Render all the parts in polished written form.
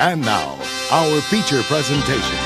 And now, our feature presentation.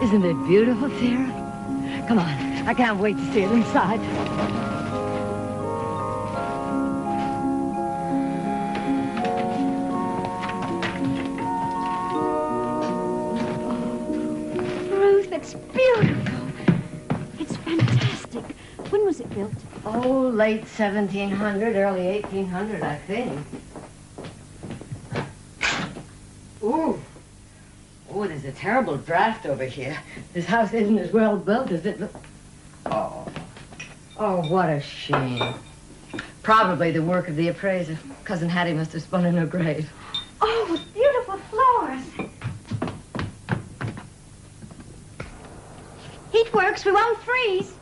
Isn't it beautiful, Sarah? Come on, I can't wait to see it inside. Ruth, it's beautiful. It's fantastic. When was it built? Oh, late 1700, early 1800, I think. Ooh. Oh, there's a terrible draft over here. This house isn't as well built as it looks. Oh. Oh, what a shame. Probably the work of the appraiser. Cousin Hattie must have spun in her grave. Oh, beautiful floors. Heat works, we won't freeze.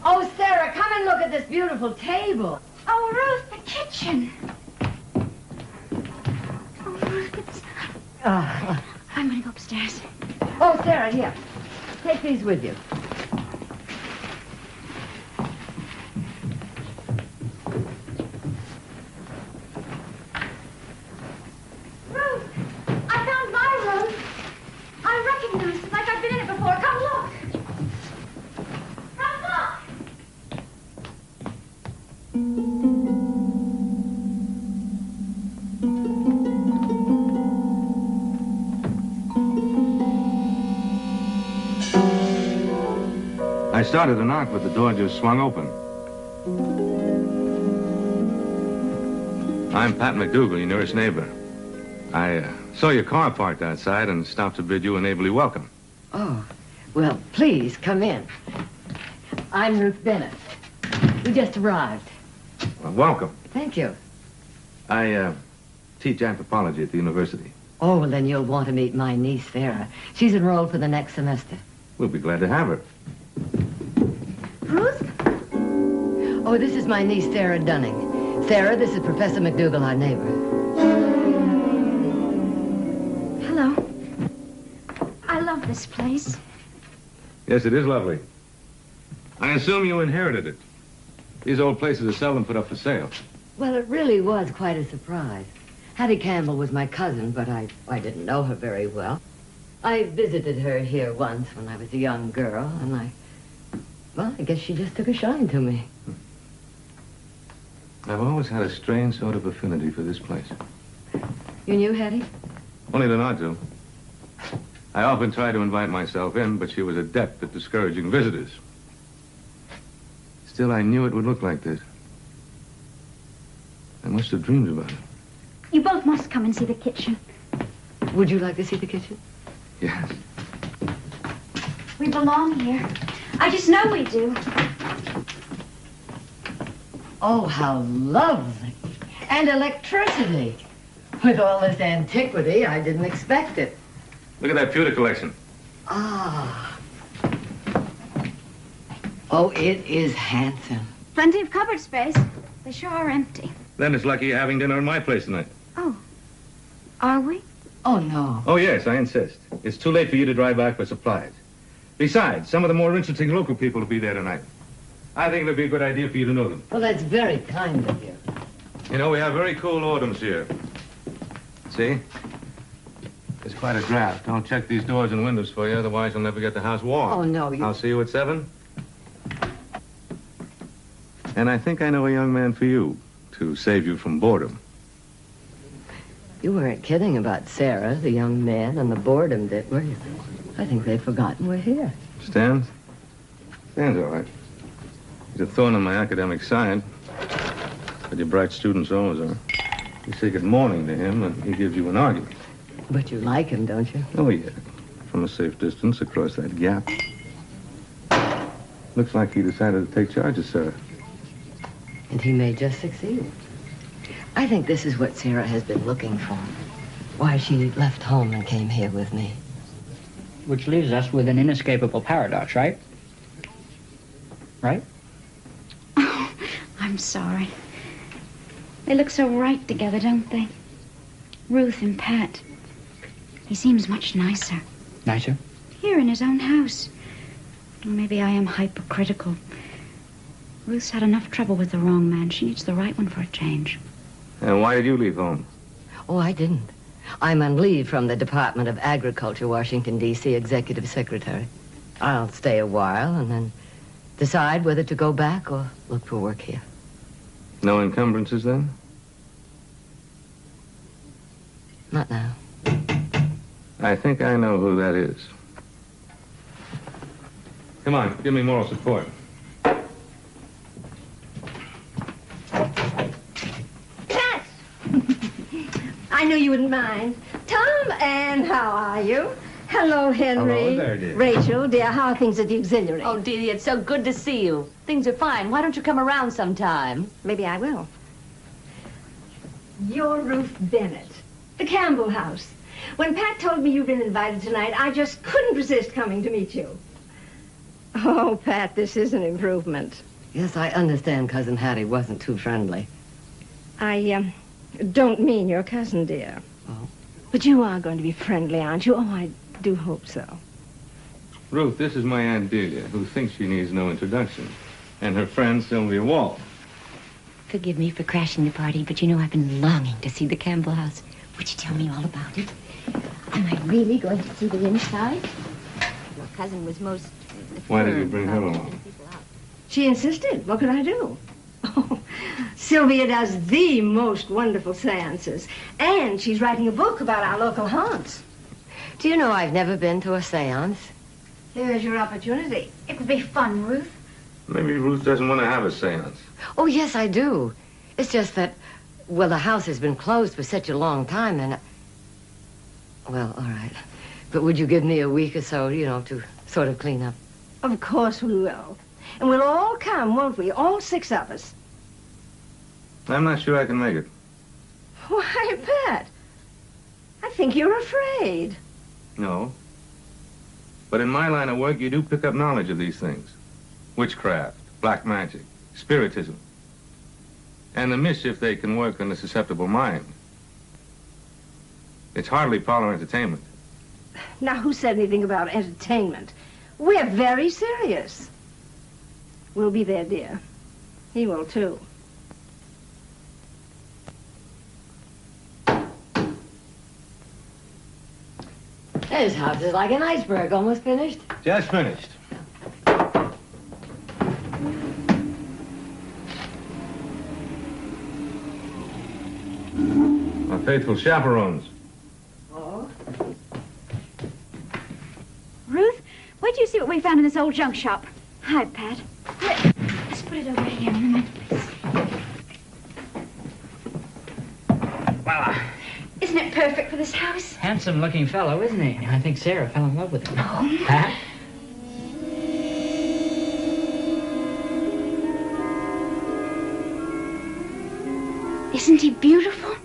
Oh, Sarah, come and look at this beautiful table. Oh, Ruth, the kitchen. I'm gonna go upstairs. Oh, Sarah, here. Take these with you. Ruth, I found my room. I recognize it like I've been in it before. Come look. Come look. I started to knock, but the door just swung open. I'm Pat McDougal, your nearest neighbor. I saw your car parked outside and stopped to bid you a neighborly welcome. Oh, well, please, come in. I'm Ruth Bennett. We just arrived. Well, welcome. Thank you. I teach anthropology at the university. Oh, well, then you'll want to meet my niece, Sarah. She's enrolled for the next semester. We'll be glad to have her. Ruth? Oh, this is my niece, Sara Dunning. Sarah, this is Professor McDougal, our neighbor. Hello. I love this place. Yes, it is lovely. I assume you inherited it. These old places are seldom put up for sale. Well, it really was quite a surprise. Hattie Campbell was my cousin, but I didn't know her very well. I visited her here once when I was a young girl, and I guess she just took a shine to me. I've always had a strange sort of affinity for this place. You knew Hattie? Only than I do. I often tried to invite myself in, but she was adept at discouraging visitors. Still, I knew it would look like this. I must have dreamed about it. You both must come and see the kitchen. Would you like to see the kitchen? Yes. We belong here. I just know we do. Oh, how lovely. And electricity. With all this antiquity, I didn't expect it. Look at that pewter collection. Ah. Oh, it is handsome. Plenty of cupboard space. They sure are empty. Then it's lucky you're having dinner at my place tonight. Oh. Are we? Oh, no. Oh, yes, I insist. It's too late for you to drive back for supplies. Besides, some of the more interesting local people will be there tonight. I think it'd be a good idea for you to know them. Well, that's very kind of you. You know, we have very cool autumns here. See? It's quite a draft. I'll check these doors and windows for you, otherwise you'll never get the house warm. Oh, no, you... I'll see you at 7. And I think I know a young man for you, to save you from boredom. You weren't kidding about Sarah, the young man, and the boredom, were you? I think they've forgotten we're here. Stan? Stan's all right. He's a thorn on my academic side. But your bright students always are. You say good morning to him, and he gives you an argument. But you like him, don't you? Oh, yeah. From a safe distance across that gap. Looks like he decided to take charge of Sarah. And he may just succeed. I think this is what Sarah has been looking for. Why she left home and came here with me. Which leaves us with an inescapable paradox, right? Right? Oh, I'm sorry. They look so right together, don't they? Ruth and Pat. He seems much nicer. Nicer? Here in his own house. Well, maybe I am hypercritical. Ruth's had enough trouble with the wrong man. She needs the right one for a change. And why did you leave home? Oh, I didn't. I'm on leave from the Department of Agriculture, Washington, D.C., Executive Secretary. I'll stay a while and then decide whether to go back or look for work here. No encumbrances, then? Not now. I think I know who that is. Come on, give me moral support. Pat! I knew you wouldn't mind. Tom, and how are you? Hello, Henry. Hello there, dear. Rachel, dear, how are things at the auxiliary? Oh, Dee, it's so good to see you. Things are fine. Why don't you come around sometime? Maybe I will. You're Ruth Bennett, the Campbell house. When Pat told me you'd been invited tonight, I just couldn't resist coming to meet you. Oh, Pat, this is an improvement. Yes, I understand Cousin Hattie wasn't too friendly. I don't mean your cousin, dear. Oh. But you are going to be friendly, aren't you? Oh, I do hope so. Ruth, this is my Aunt Delia, who thinks she needs no introduction. And her friend, Sylvia Wall. Forgive me for crashing the party, but you know I've been longing to see the Campbell house. Would you tell me all about it? Am I really going to see the inside? Your cousin was most... Why did you bring her along? She insisted. What could I do? Oh, Sylvia does the most wonderful seances. And she's writing a book about our local haunts. Do you know I've never been to a seance? Here's your opportunity. It would be fun, Ruth. Maybe Ruth doesn't want to have a seance. Oh, yes, I do. It's just that, well, the house has been closed for such a long time, and... Well, all right. But would you give me a week or so, you know, to sort of clean up? Of course we will. And we'll all come, won't we? All 6 of us. I'm not sure I can make it. Why, Pat, I think you're afraid. No. But in my line of work, you do pick up knowledge of these things. Witchcraft, black magic, spiritism, and the mischief they can work on a susceptible mind. It's hardly parlor entertainment. Now, who said anything about entertainment? We're very serious. We'll be there, dear. He will, too. This house is like an iceberg, almost finished. Just finished. Our faithful chaperones. Oh? Ruth, where'd you see what we found in this old junk shop? Hi, Pat. Let's put it over here in the mantelpiece. Well, Isn't it perfect for this house? handsome-looking fellow, isn't he? I think Sarah fell in love with him. Oh. Pat? Isn't he beautiful?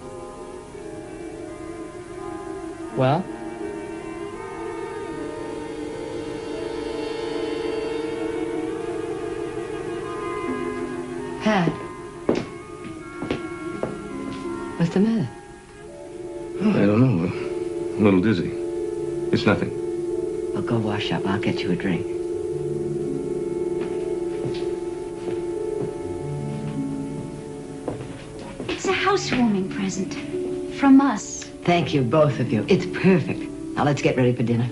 Well? Pat. What's the matter? I don't know. A little dizzy. It's nothing. Well, go wash up. I'll get you a drink. It's a housewarming present. From us. Thank you, both of you. It's perfect. Now let's get ready for dinner.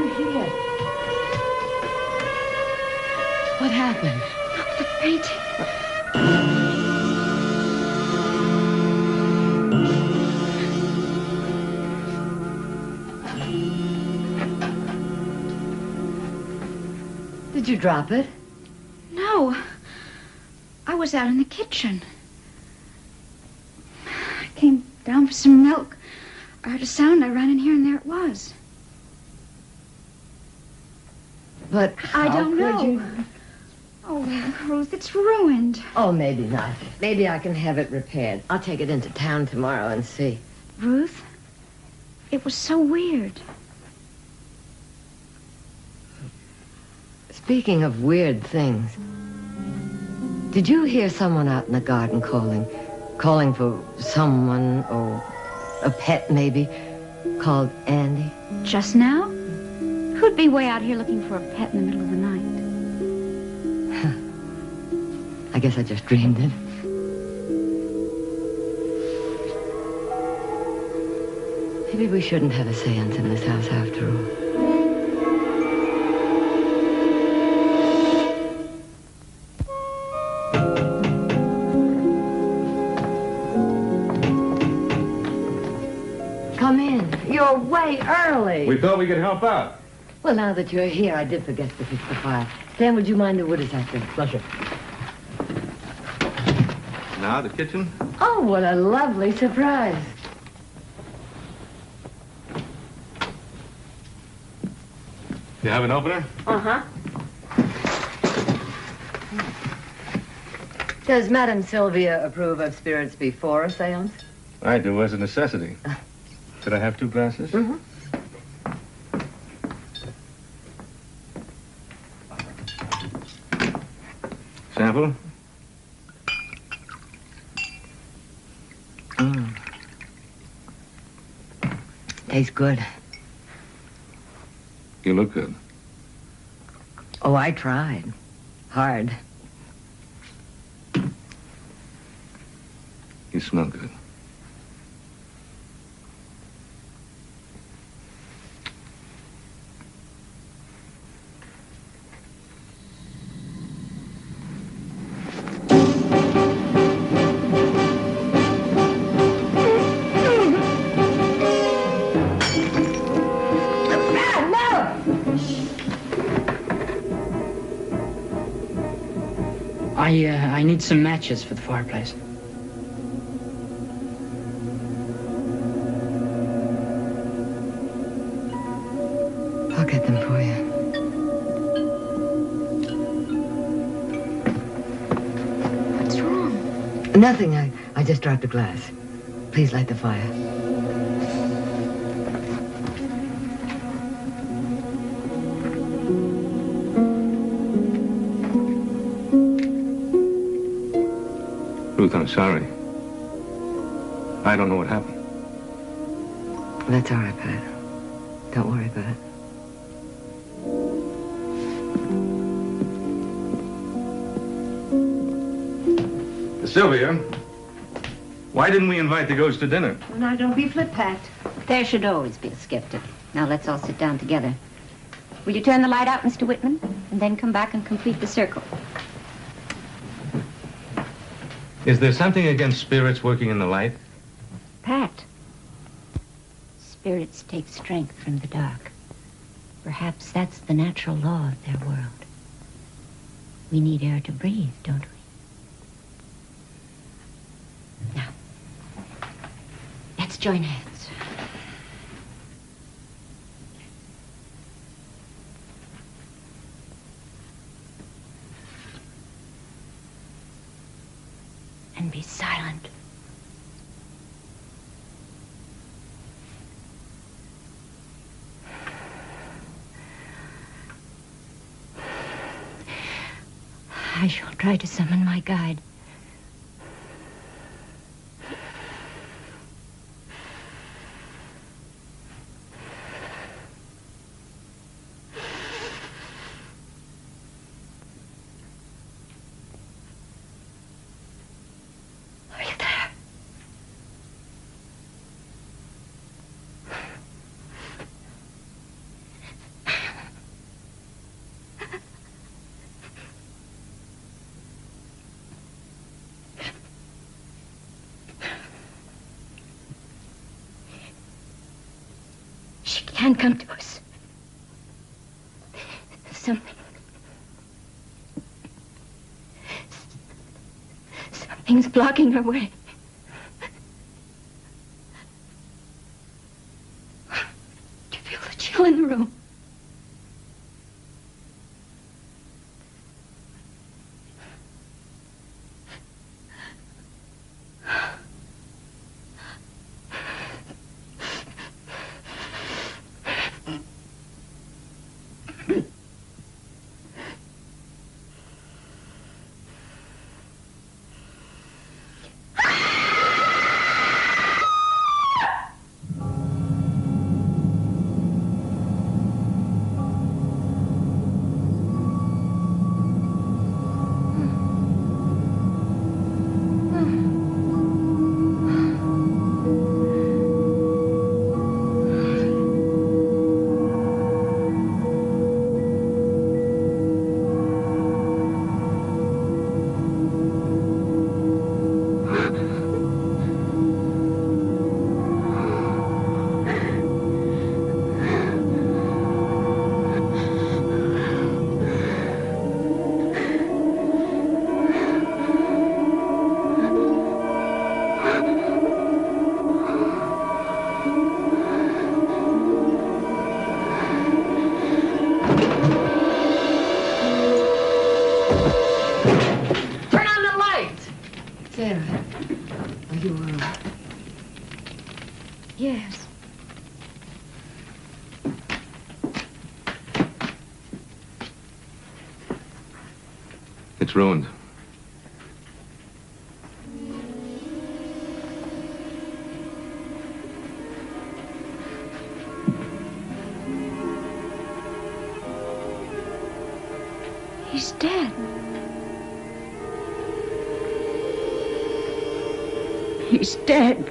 I'm here. What happened? Look, the painting. Did you drop it? No. I was out in the kitchen. I came down for some milk. I heard a sound. I ran in here, and there it was. But I how don't could know. you? Oh, Ruth, it's ruined. Oh, maybe not. Maybe I can have it repaired. I'll take it into town tomorrow and see. Ruth, it was so weird. Speaking of weird things, did you hear someone out in the garden calling for someone, or a pet maybe, called Andy? Just now? Who'd be way out here looking for a pet in the middle of the night? I guess I just dreamed it. Maybe we shouldn't have a seance in this house after all. Come in. You're way early. We thought we could help out. Well, now that you're here, I did forget to fix the fire. Stan, would you mind the wood is out there? Pleasure. Now, the kitchen? Oh, what a lovely surprise. You have an opener? Uh-huh. Does Madame Sylvia approve of spirits before a seance? I do, as a necessity. Could I have 2 glasses? Mm-hmm. Sample? Tastes good. You look good. Oh, I tried. Hard. You smell good. I need some matches for the fireplace. I'll get them for you. What's wrong? Nothing. I just dropped a glass. Please light the fire. Ruth, I'm sorry. I don't know what happened. That's all right, Pat. Don't worry about it. Sylvia, why didn't we invite the ghost to dinner? Now, don't be flip, Pat. There should always be a skeptic. Now, let's all sit down together. Will you turn the light out, Mr. Whitman? And then come back and complete the circle. Is there something against spirits working in the light? Pat, spirits take strength from the dark. Perhaps that's the natural law of their world. We need air to breathe, don't we? Now, let's join hands. And be silent. I shall try to summon my guide. Are you there? can't come to us. Something's blocking our way. Do you feel the chill in the room? Yes. It's ruined. He's dead. He's dead.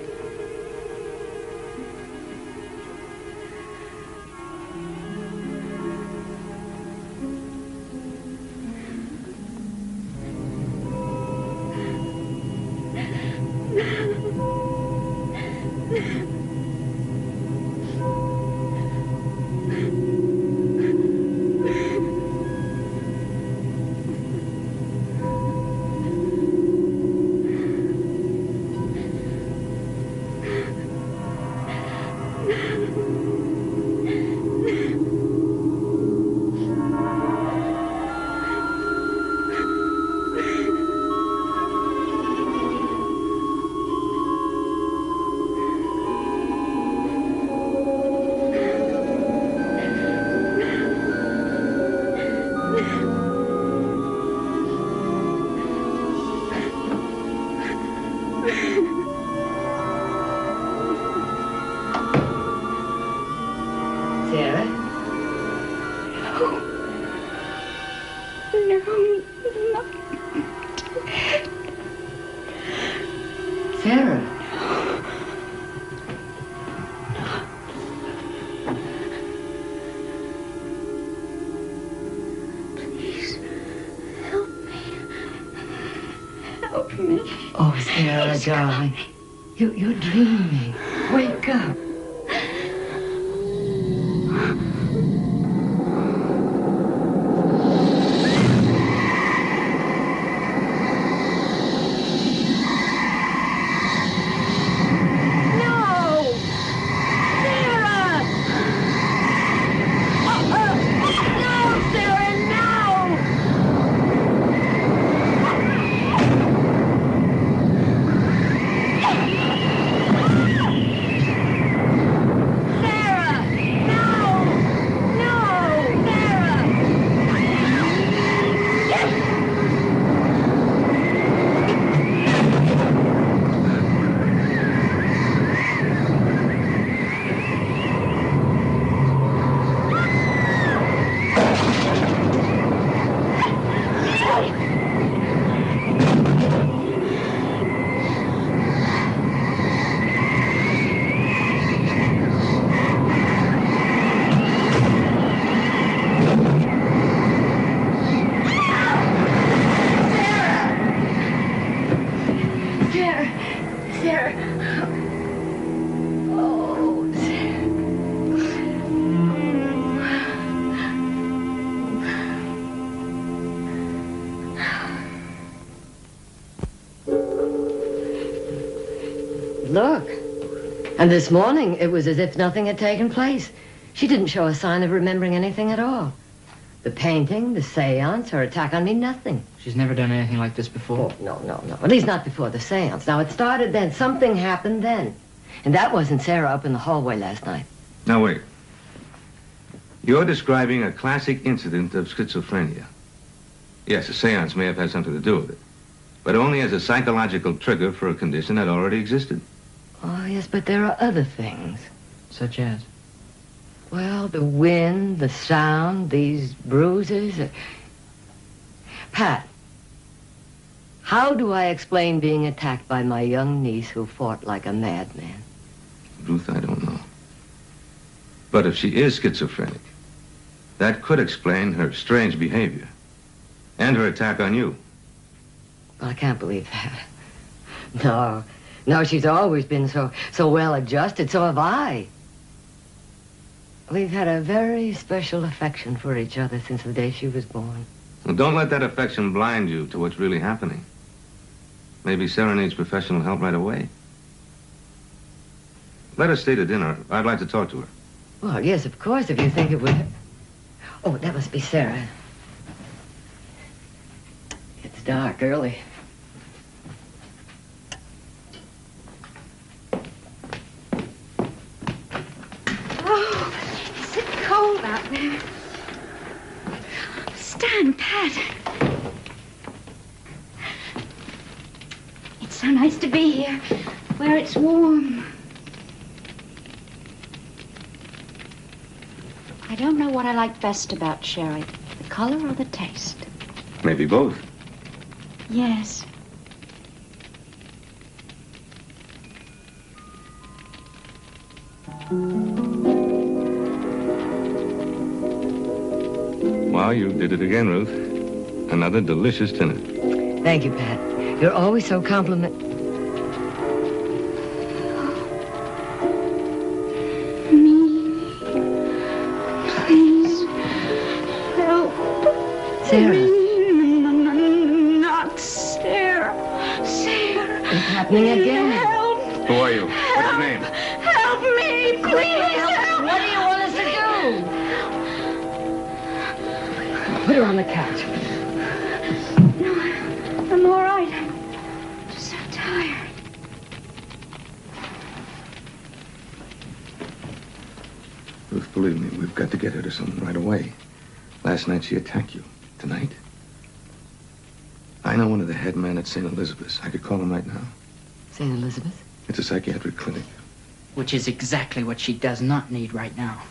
Darling, you're dreaming. Wake up. And this morning, it was as if nothing had taken place. She didn't show a sign of remembering anything at all. The painting, the seance, her attack on me, nothing. She's never done anything like this before. Oh, no. At least not before the seance. Now, it started then. Something happened then. And that wasn't Sara up in the hallway last night. Now, wait. You're describing a classic incident of schizophrenia. Yes, a seance may have had something to do with it, but only as a psychological trigger for a condition that already existed. Oh, yes, but there are other things. Such as? Well, the wind, the sound, these bruises. Pat, how do I explain being attacked by my young niece who fought like a madman? Ruth, I don't know. But if she is schizophrenic, that could explain her strange behavior and her attack on you. Well, I can't believe that. No, she's always been so well adjusted. So have I. We've had a very special affection for each other since the day she was born. Well, don't let that affection blind you to what's really happening. Maybe Sara needs professional help right away. Let her stay to dinner. I'd like to talk to her. Well, yes, of course, if you think it would... Oh, that must be Sara. It's dark early. Oh, is it cold out there? Stan, Pat. It's so nice to be here, where it's warm. I don't know what I like best about sherry, the color or the taste. Maybe both. Yes. Well, you did it again, Ruth. Another delicious dinner. Thank you, Pat. You're always so complimentary. Sara. Not Sara. Sara. It's happening again. Help. Who are you? What's your name? Help me, please. Help. What do you want us to do? Put her on the couch. No, I'm all right. I'm just so tired. Ruth, believe me, we've got to get her to someone right away. Last night she attacked you. Tonight? I know one of the head men at St. Elizabeth's. I could call him right now. St. Elizabeth? It's a psychiatric clinic. Which is exactly what she does not need right now.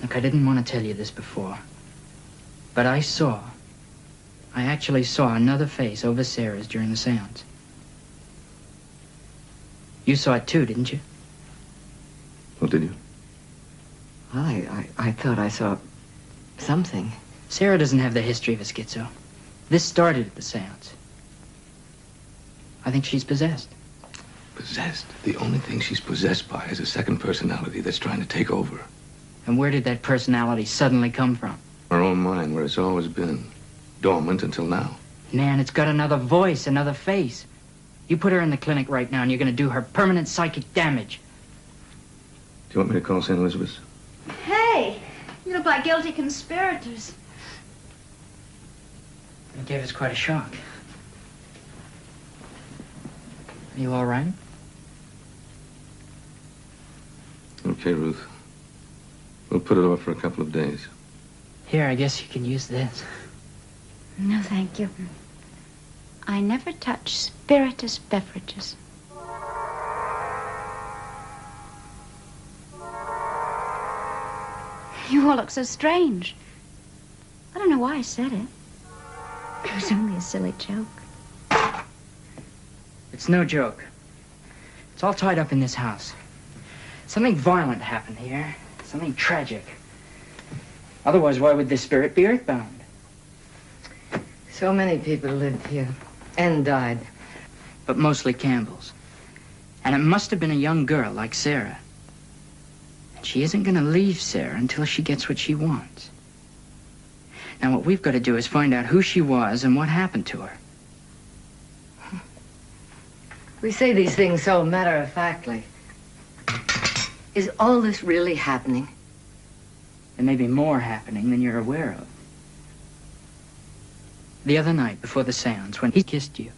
Look, I didn't want to tell you this before, but I actually saw another face over Sara's during the seance. You saw it too, didn't you? Oh, did you? Well, I thought I saw something. Sara doesn't have the history of a schizo. This started at the seance. I think she's possessed. Possessed? The only thing she's possessed by is a second personality that's trying to take over. And where did that personality suddenly come from? Her own mind, where it's always been. Dormant until now. Man, it's got another voice, another face. You put her in the clinic right now and you're going to do her permanent psychic damage. Do you want me to call St. Elizabeth's? Hey, you look like guilty conspirators. It gave us quite a shock. Are you all right? Okay, Ruth. We'll put it off for a couple of days. Here, I guess you can use this. No, thank you. I never touch spirituous beverages. You all look so strange. I don't know why I said it. It was only a silly joke. It's no joke. It's all tied up in this house. Something violent happened here. Something tragic. Otherwise, why would this spirit be earthbound? So many people lived here and died. But mostly Campbells. And it must have been a young girl like Sara. And she isn't going to leave Sara until she gets what she wants. Now, what we've got to do is find out who she was and what happened to her. We say these things so matter-of-factly. Is all this really happening? There may be more happening than you're aware of. The other night, before the seance, when he kissed you,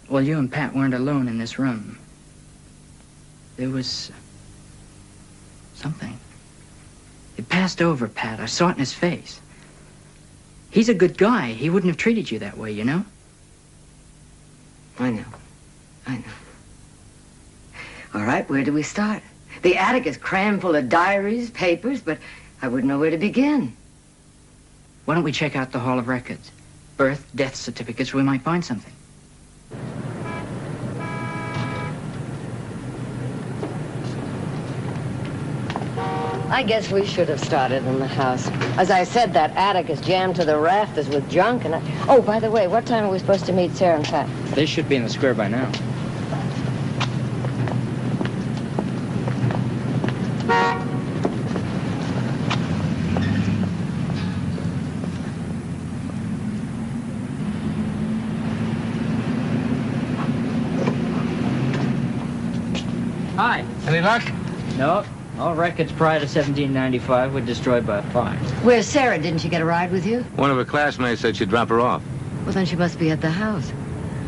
well, you and Pat weren't alone in this room. There was something. It passed over Pat. I saw it in his face. He's a good guy. He wouldn't have treated you that way, you know? I know. All right, where do we start? The attic is crammed full of diaries, papers, but I wouldn't know where to begin. Why don't we check out the Hall of Records? Birth, death certificates, we might find something. I guess we should have started in the house. As I said, that attic is jammed to the rafters with junk, and Oh, by the way, what time are we supposed to meet Sara and Pat? They should be in the square by now. Hi. Any luck? No. All records prior to 1795 were destroyed by fire. Where's Sara? Didn't she get a ride with you? One of her classmates said she'd drop her off. Well, then she must be at the house.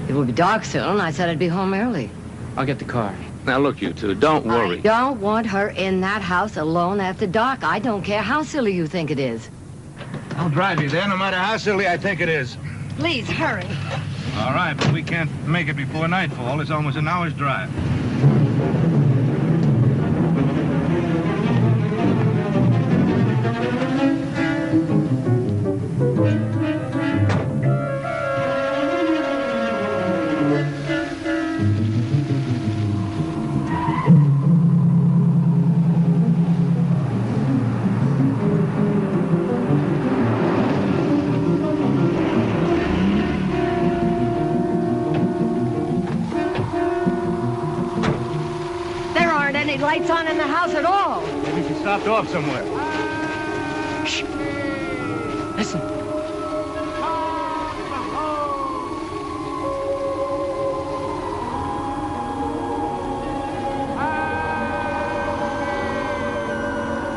It will be dark soon. I said I'd be home early. I'll get the car. Now, look, you two, don't worry. I don't want her in that house alone after dark. I don't care how silly you think it is. I'll drive you there, no matter how silly I think it is. Please, hurry. All right, but we can't make it before nightfall. It's almost an hour's drive. Lights on in the house at all. Maybe she stopped off somewhere. Shh. Listen.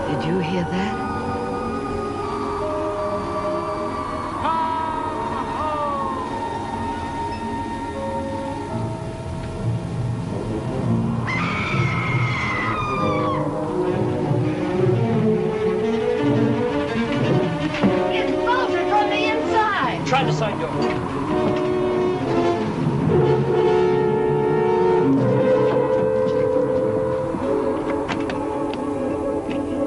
Did you hear that? Try the side door.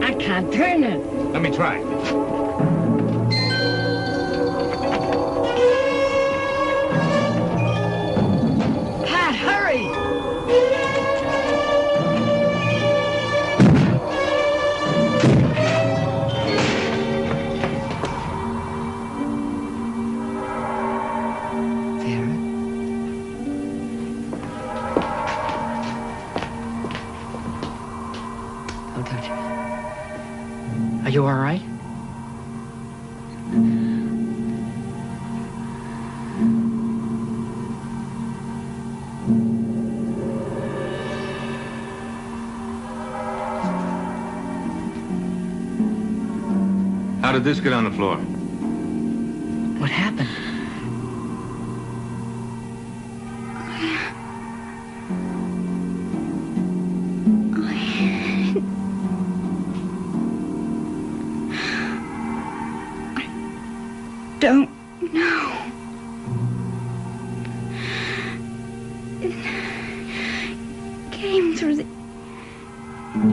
I can't turn it. Let me try. Pat, hurry! Are you all right? How did this get on the floor? What happened? Don't know. It came through the...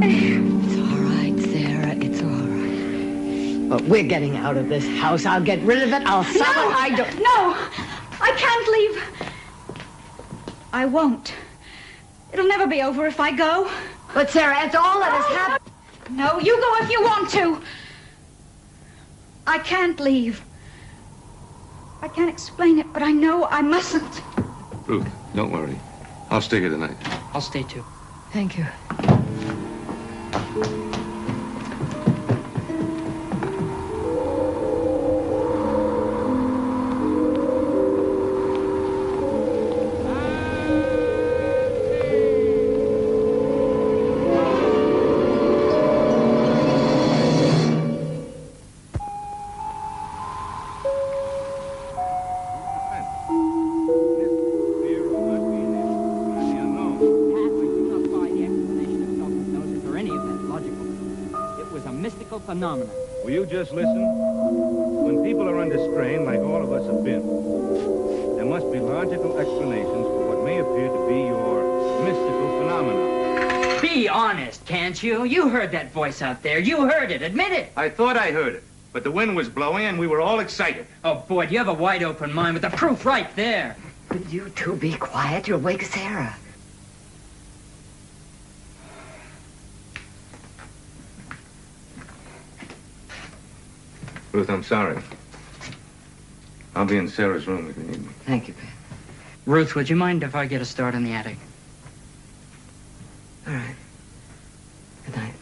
It's all right, Sara. It's all right. But we're getting out of this house. I'll get rid of it. I'll sell it. I don't... No! I can't leave. I won't. It'll never be over if I go. But, Sara, it's all that has happened. No, you go if you want to. I can't leave. I can't explain it, but I know I mustn't. Ruth, don't worry. I'll stay here tonight. I'll stay too. Thank you. mystical phenomena. Will you just listen? When people are under strain, like all of us have been, there must be logical explanations for what may appear to be your mystical phenomena. Be honest, can't you? You heard that voice out there. You heard it. Admit it. I thought I heard it, but the wind was blowing and we were all excited. Oh, boy, you have a wide open mind with the proof right there. Will you two be quiet? You'll wake Sarah. Ruth, I'm sorry. I'll be in Sarah's room if you need me. Thank you, Pat. Ruth, would you mind if I get a start in the attic? All right. Good night.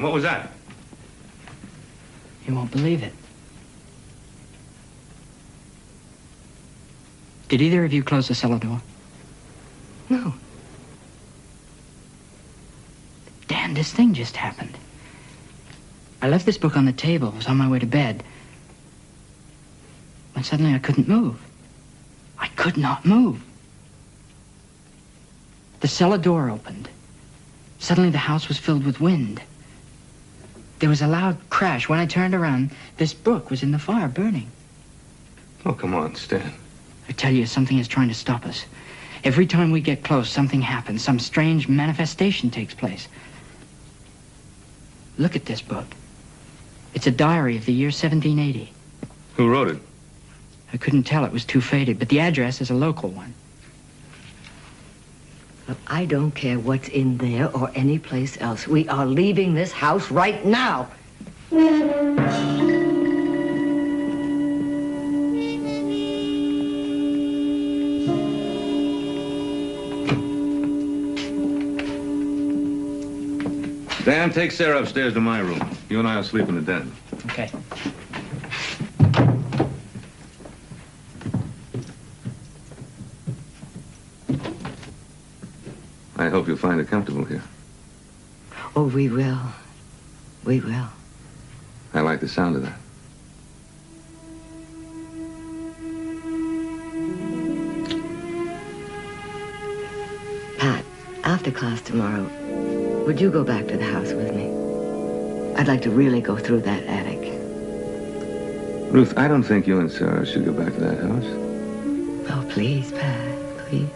What was that? You won't believe it. Did either of you close the cellar door? No. The damnedest thing just happened. I left this book on the table. I was on my way to bed. When suddenly I couldn't move. I could not move. The cellar door opened. Suddenly the house was filled with wind. There was a loud crash. When I turned around, this book was in the fire, burning. Oh, come on, Stan. I tell you, something is trying to stop us. Every time we get close, something happens. Some strange manifestation takes place. Look at this book. It's a diary of the year 1780. Who wrote it? I couldn't tell. It was too faded, but the address is a local one. Well, I don't care what's in there or any place else. We are leaving this house right now. Dan, take Sarah upstairs to my room. You and I will sleep in the den. Okay. I hope you'll find it comfortable here. Oh, we will. We will. I like the sound of that. After class tomorrow, would you go back to the house with me? I'd like to really go through that attic. Ruth, I don't think you and Sara should go back to that house. Oh, please, Pat, please.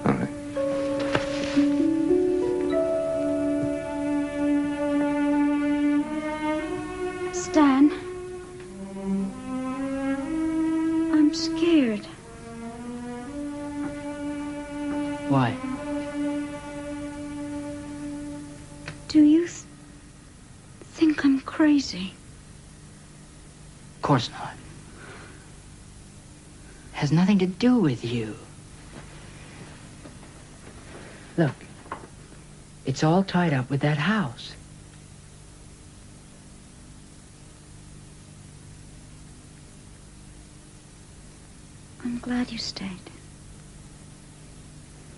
All right. Stan, I'm scared. Why? Do you think I'm crazy? Of course not. Has nothing to do with you. Look, it's all tied up with that house. I'm glad you stayed.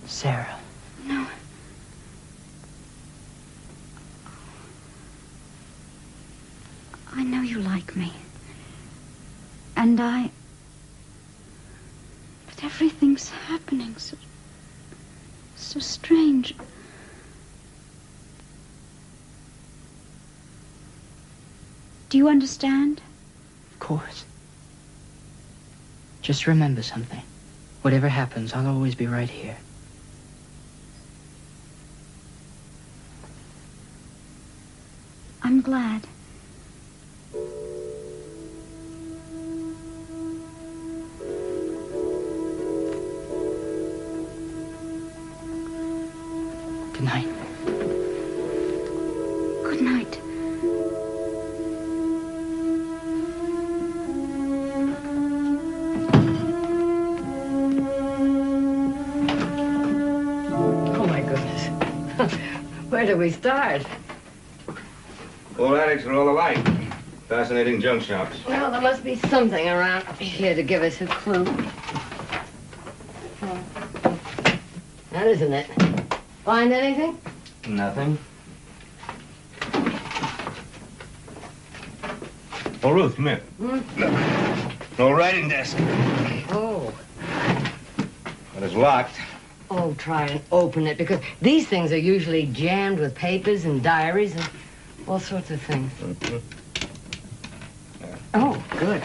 Sara. No. I know you like me. And but everything's happening so strange. Do you understand? Of course. Just remember something. Whatever happens, I'll always be right here. I'm glad. Good night. Good night. Oh, my goodness. Where do we start? All attics are all alike. Fascinating junk shops. Well, there must be something around here to give us a clue. That isn't it. Find anything? Nothing. Oh, Ruth, come here. No writing desk. Oh. But it's locked. Oh, try and open it, because these things are usually jammed with papers and diaries and all sorts of things. Oh, good.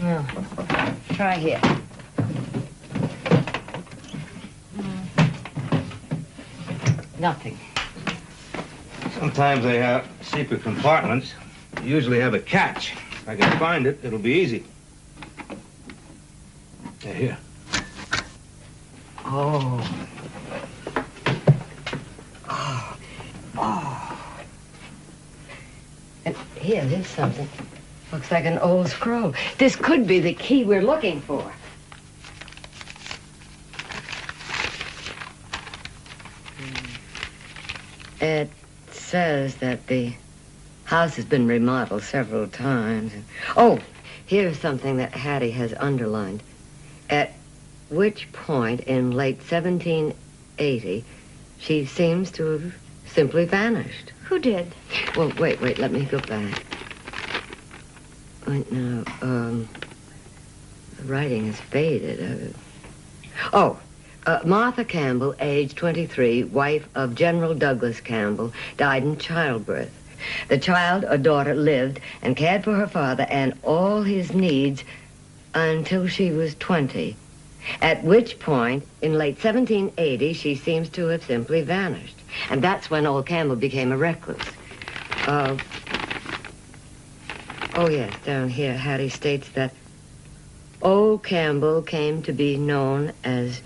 Now, try here. Nothing. Sometimes they have secret compartments. They usually have a catch. If I can find it, it'll be easy. Yeah, here. Oh. And here, there's something. Looks like an old scroll. This could be the key we're looking for. It says that the house has been remodeled several times. Oh, here's something that Hattie has underlined. At which point in late 1780, she seems to have simply vanished. Who did? Well, wait, let me go back. Right now, the writing is faded. Martha Campbell, age 23, wife of General Douglas Campbell, died in childbirth. The child or daughter lived and cared for her father and all his needs until she was 20, at which point, in late 1780, she seems to have simply vanished. And that's when old Campbell became a recluse. Oh, yes, down here, Hattie states that old Campbell came to be known as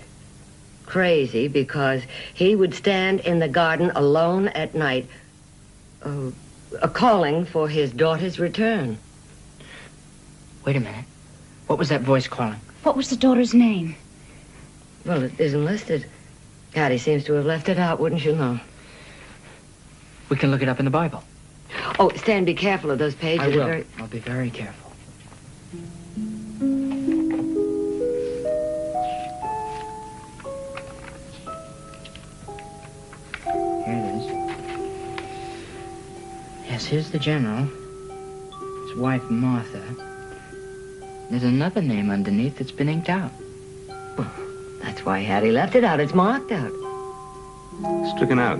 crazy because he would stand in the garden alone at night, calling for his daughter's return. Wait a minute. What was that voice calling? What was the daughter's name? Well, it isn't listed. Hattie seems to have left it out, wouldn't you know? We can look it up in the Bible. Oh, Stan, be careful of those pages. I will. I'll be very careful. Here it is. Yes, here's the general. His wife, Martha. There's another name underneath that's been inked out. Well, that's why Hattie left it out. It's marked out. Stricken out.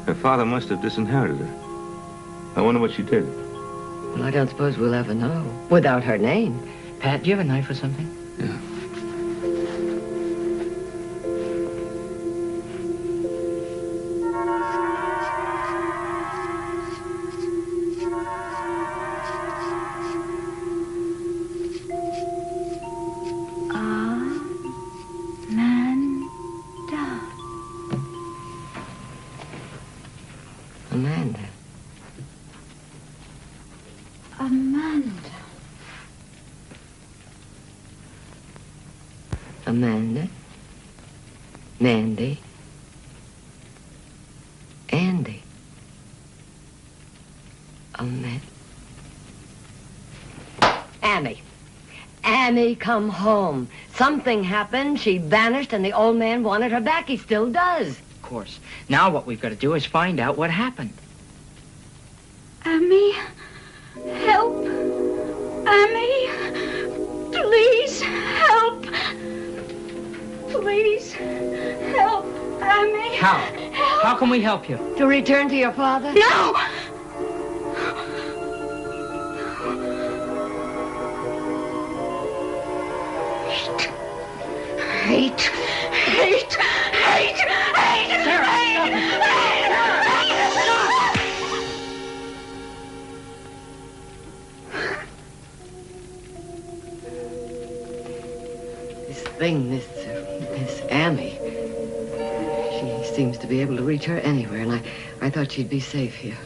Her father must have disinherited her. I wonder what she did. Well, I don't suppose we'll ever know. Without her name. Pat, do you have a knife or something? Yeah. Amanda, Mandy, Andy. Ammie. Ammie, come home. Something happened. She vanished, and the old man wanted her back. He still does. Of course. Now what we've got to do is find out what happened. Ammie, help. Ammie, please help. Please help, Ammie. How? Help. How can we help you? To return to your father? No! Hate. Hate. Hate. Hate. Hate. Sarah, This thing, Miss Ammie. She seems to be able to reach her anywhere, and I thought she'd be safe here.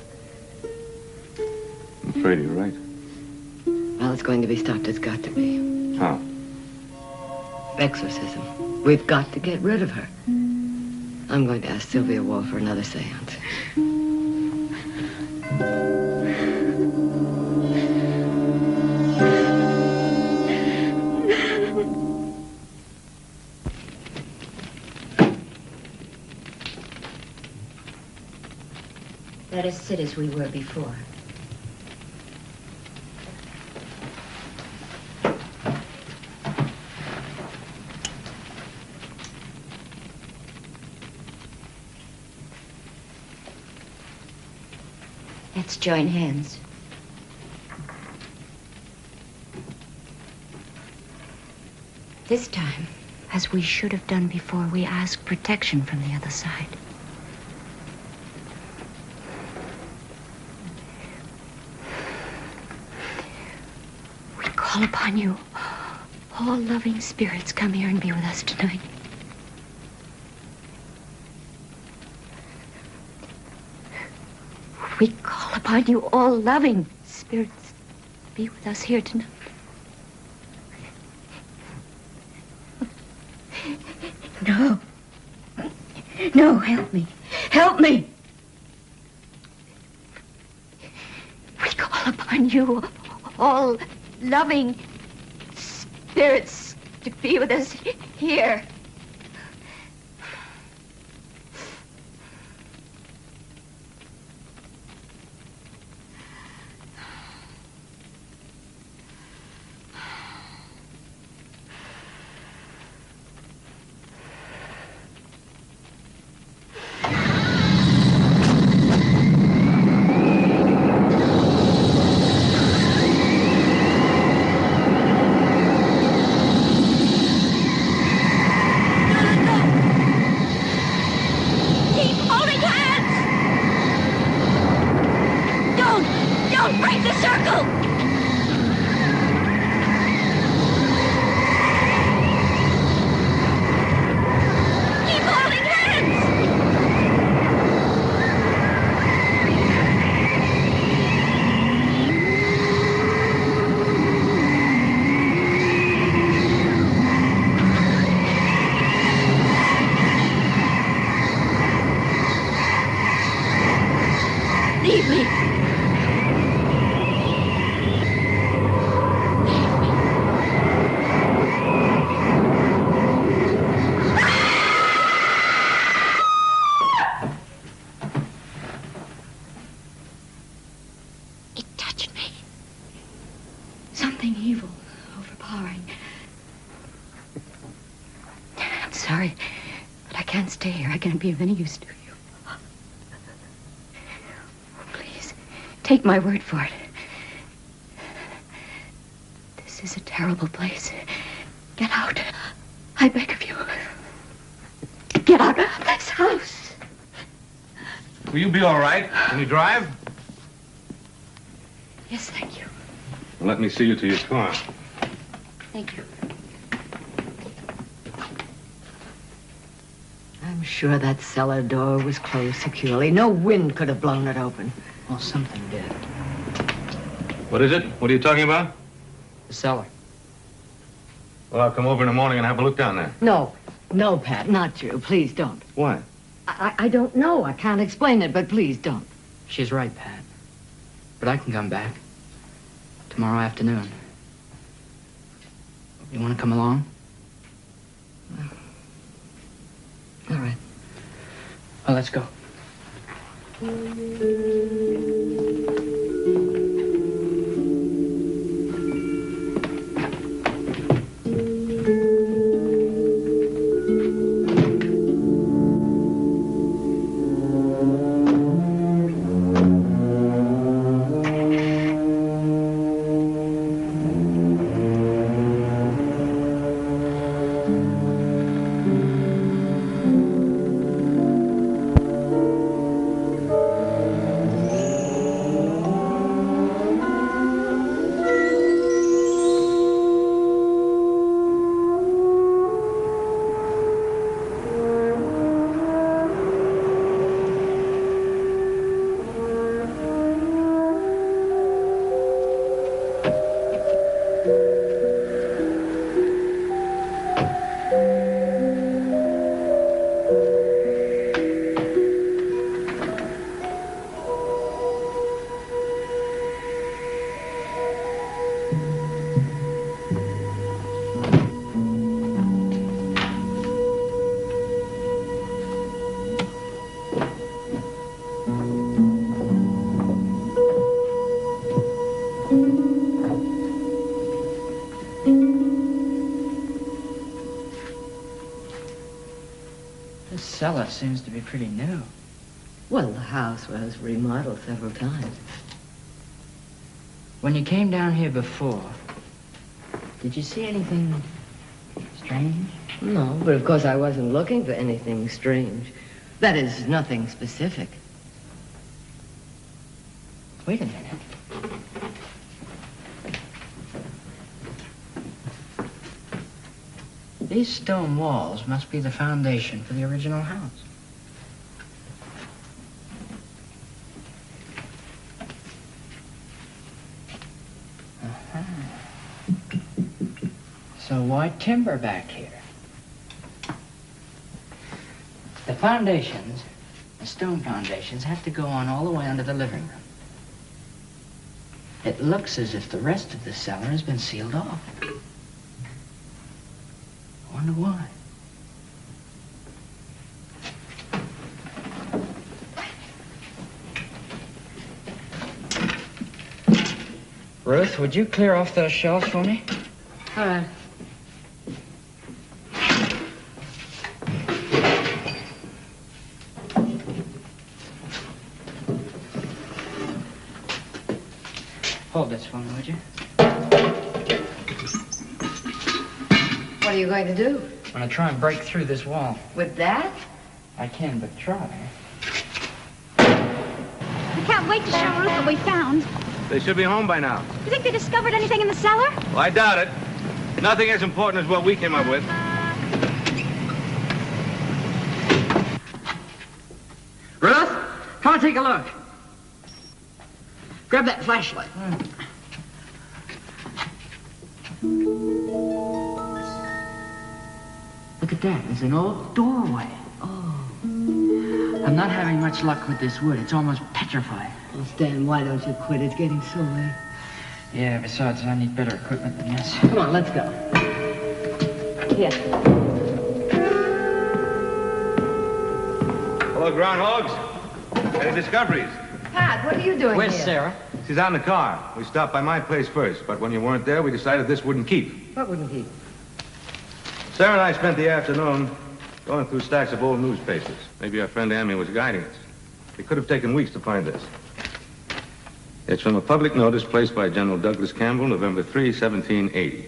I'm afraid you're right. Well, it's going to be stopped. It's got to be. How? Exorcism. We've got to get rid of her. I'm going to ask Sylvia Wall for another seance. Let us sit as we were before. Let's join hands. This time, as we should have done before, we ask protection from the other side. We call upon you. All loving spirits, come here and be with us tonight. We call upon you, all loving spirits, be with us here tonight. No. No, help me. Help me. We call upon you, all loving spirits, to be with us here. Something evil. stay here, I can't be of any use to you. Please, take my word for it. This is a terrible place. Get out. I beg of you. Get out of this house. Will you be all right? Can you drive? Yes, thank you. Well, let me see you to your car. Thank you. I'm sure that cellar door was closed securely. No wind could have blown it open. Well, something did. What is it? What are you talking about? The cellar. Well, I'll come over in the morning and have a look down there. No, no, Pat, not you. Please don't. Why? I don't know. I can't explain it, but please don't. She's right, Pat. But I can come back. Tomorrow afternoon. You want to come along? All right. Well, let's go. This cellar seems to be pretty new. Well, the house was remodeled several times. When you came down here before, did you see anything strange? No, but of course I wasn't looking for anything strange. That is, nothing specific. Wait a minute. These stone walls must be the foundation for the original house. So why timber back here? The foundations, the stone foundations, have to go on all the way under the living room. It looks as if the rest of the cellar has been sealed off. I wonder why. Ruth, would you clear off those shelves for me? All right. Hold this for me, would you? What are you going to do? I'm gonna try and break through this wall. With that? I can but try. We can't wait to show Ruth what we found. They should be home by now. You think they discovered anything in the cellar? Well, I doubt it. Nothing as important as what we came up with. Ruth, come and take a look. Grab that flashlight. Look at that. There's an old doorway. Oh. I'm not having much luck with this wood. It's almost petrified. Well, Stan, why don't you quit? It's getting so late. Yeah, besides, I need better equipment than this. Come on, let's go. Here. Hello, groundhogs. Any discoveries? Pat, what are you doing Where's here? Sarah? She's out in the car. We stopped by my place first, but when you weren't there, we decided this wouldn't keep. What wouldn't he? Sarah and I spent the afternoon Going through stacks of old newspapers. Maybe our friend Ammie was guiding us. It could have taken weeks to find this. It's from a public notice placed by General Douglas Campbell, November 3, 1780.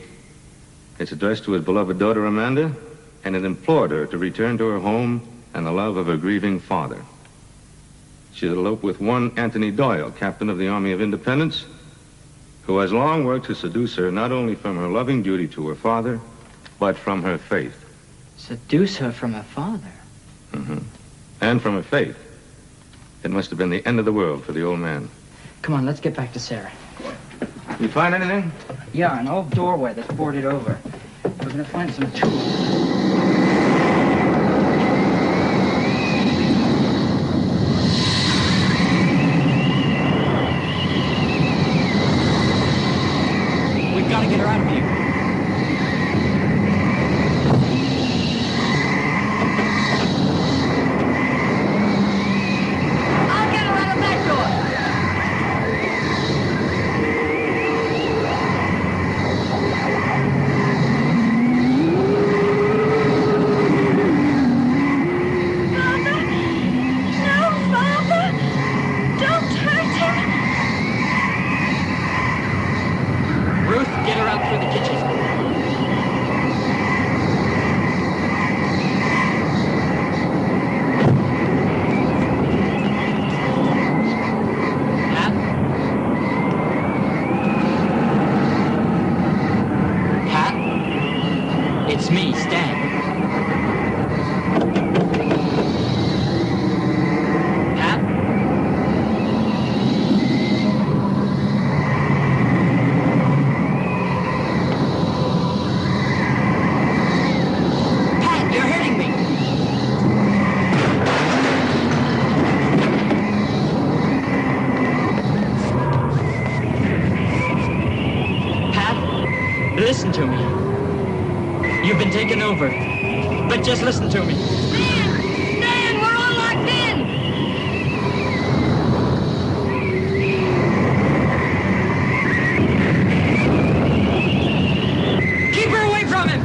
It's addressed to his beloved daughter, Amanda, and it implored her to return to her home and the love of her grieving father. She'd elope with one Anthony Doyle, captain of the Army of Independence, who has long worked to seduce her not only from her loving duty to her father, but from her faith. Seduce her from her father? Mm-hmm. And from her faith. It must have been the end of the world for the old man. Come on, let's get back to Sarah. You find anything? Yeah, an old doorway that's boarded over. We're gonna find some tools. We've got to get her out of here. I'll get her out of that door. It's me, Stan. Pat? Pat, you're hurting me. Pat, listen to me. You've been taken over, but just listen to me. Stan, we're all locked in. Keep her away from him!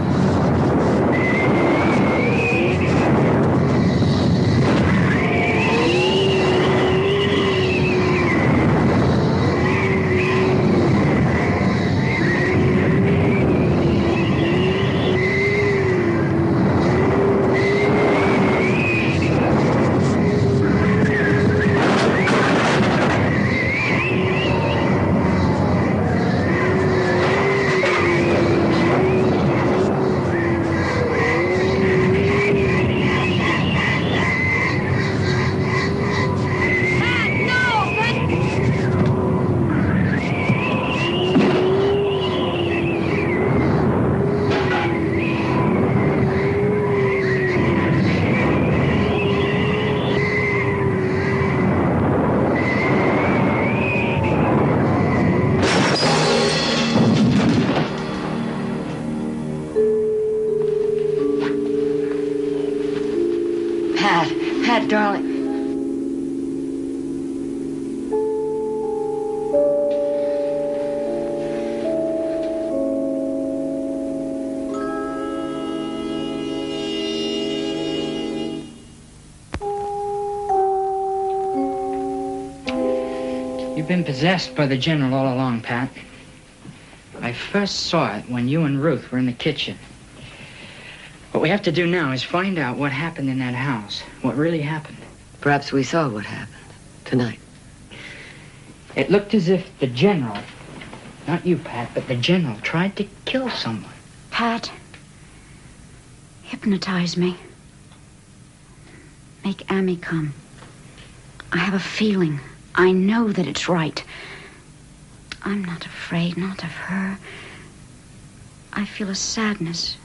Pat, darling. You've been possessed by the General all along, Pat. I first saw it when you and Ruth were in the kitchen. What we have to do now is find out what happened in that house. What really happened. Perhaps we saw what happened tonight. It looked as if the General, not you, Pat, but the General tried to kill someone. Pat, hypnotize me. Make Ammie come. I have a feeling. I know that it's right. I'm not afraid, not of her. I feel a sadness,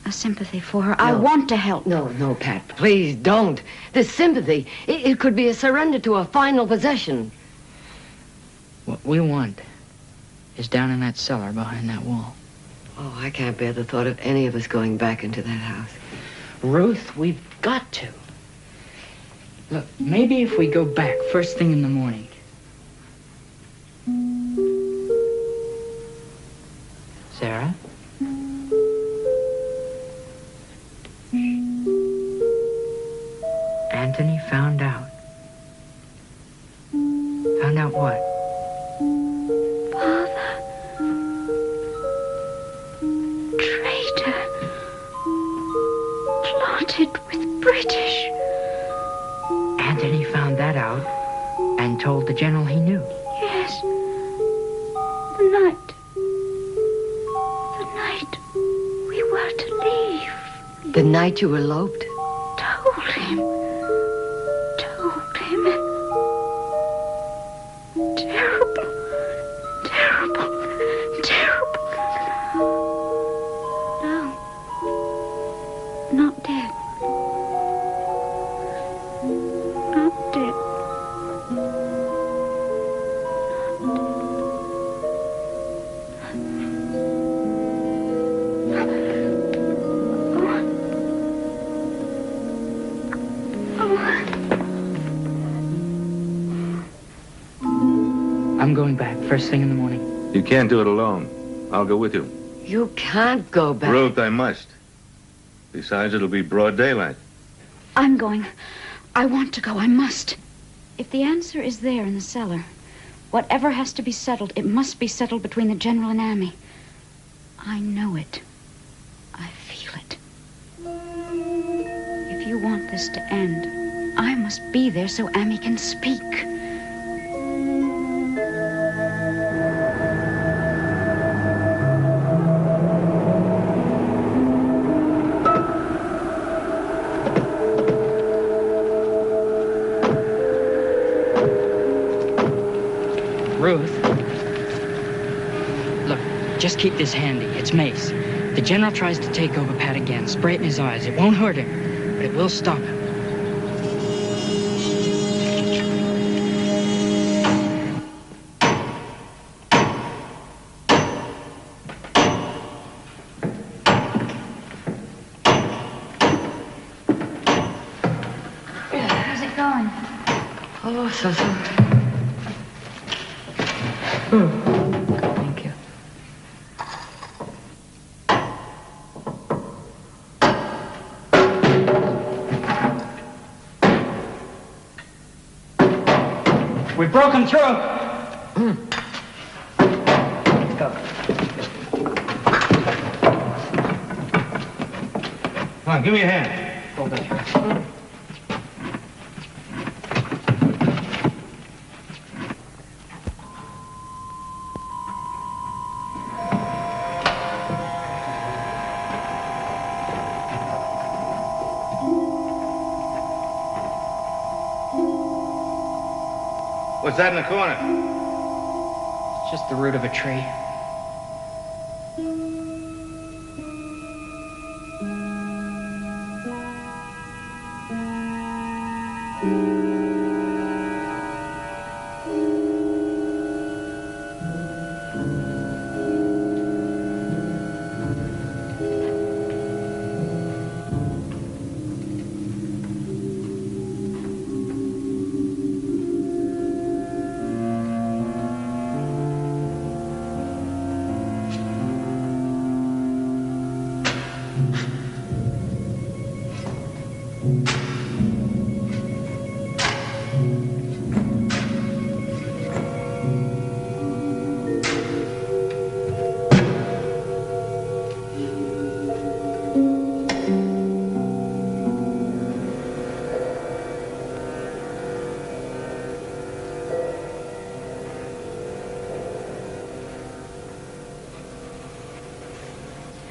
a sympathy for her. I want to help. No, Pat, please don't. This sympathy, it could be a surrender to a final possession. What we want is down in that cellar behind that wall. Oh, I can't bear the thought of any of us going back into that house. Ruth, we've got to. Look, maybe if we go back first thing in the morning. Sarah? Found out what? Father. Traitor. Plotted with British. Anthony found that out and told the general he knew. Yes. The night. The night we were to leave. The night you eloped? Told him. Terrible. Terrible. Terrible. No. Not dead. Not dead. I'm going back first thing in the morning. You can't do it alone. I'll go with you. You can't go back. Ruth, I must. Besides, it'll be broad daylight. I'm going. I want to go. I must. If the answer is there in the cellar, whatever has to be settled, it must be settled between the General and Ammie. I know it. I feel it. If you want this to end, I must be there so Ammie can speak. Ruth. Look, just keep this handy. It's mace. The general tries to take over Pat again. Spray it in his eyes. It won't hurt him, but it will stop him. How's it going? Oh, so. Thank you. We've broken through. Let's go. Come on, give me a hand. Hold it. What's that in the corner? It's just the root of a tree.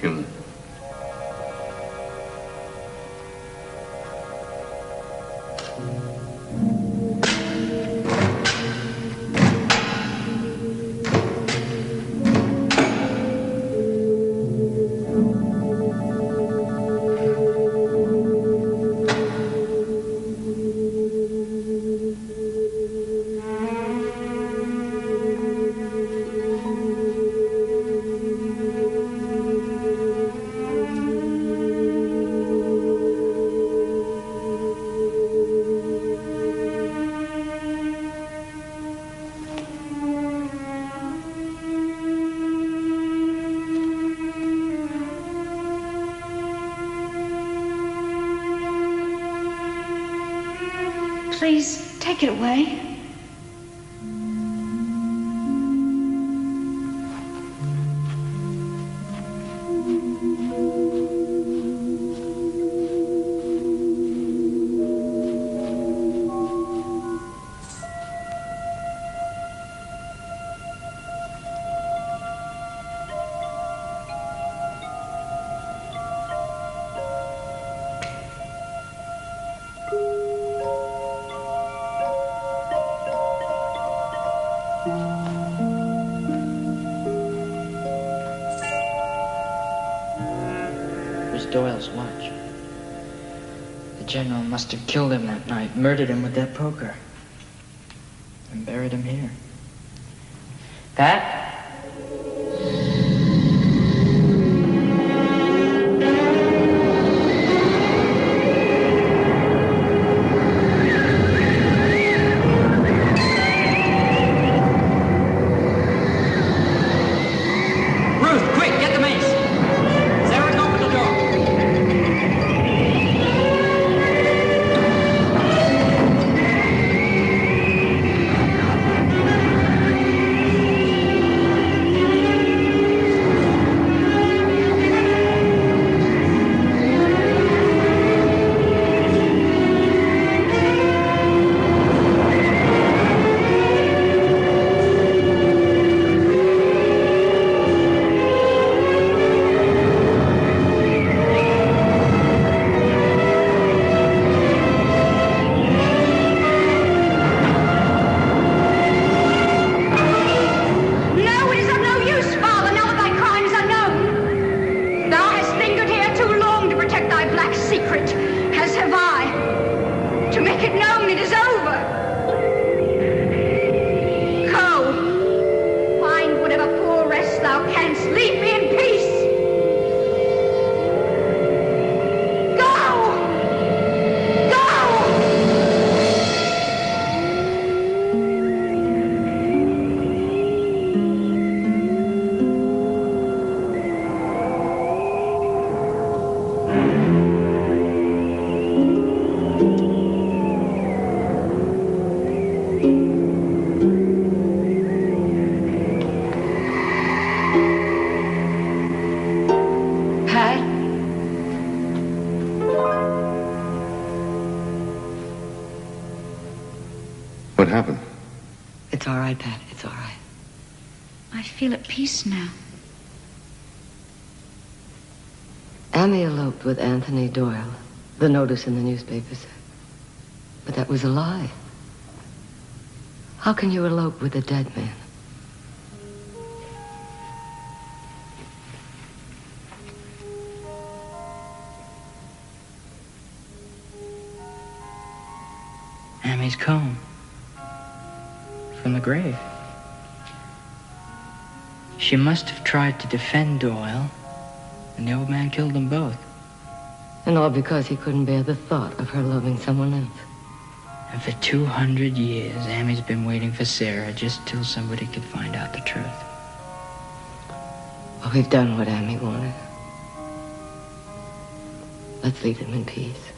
Human. Please, take it away. Doyle's watch. The general must have killed him that night, murdered him with that poker, and buried him here. Pat? What happened? It's all right, Pat. It's all right. I feel at peace now. Ammie eloped with Anthony Doyle. The notice in the newspaper said. But that was a lie. How can you elope with a dead man? Ammie's comb. From the grave. She must have tried to defend Doyle, and the old man killed them both. And all because he couldn't bear the thought of her loving someone else. And for 200 years, Ammie's been waiting for Sara just till somebody could find out the truth. Well, we've done what Ammie wanted. Let's leave them in peace.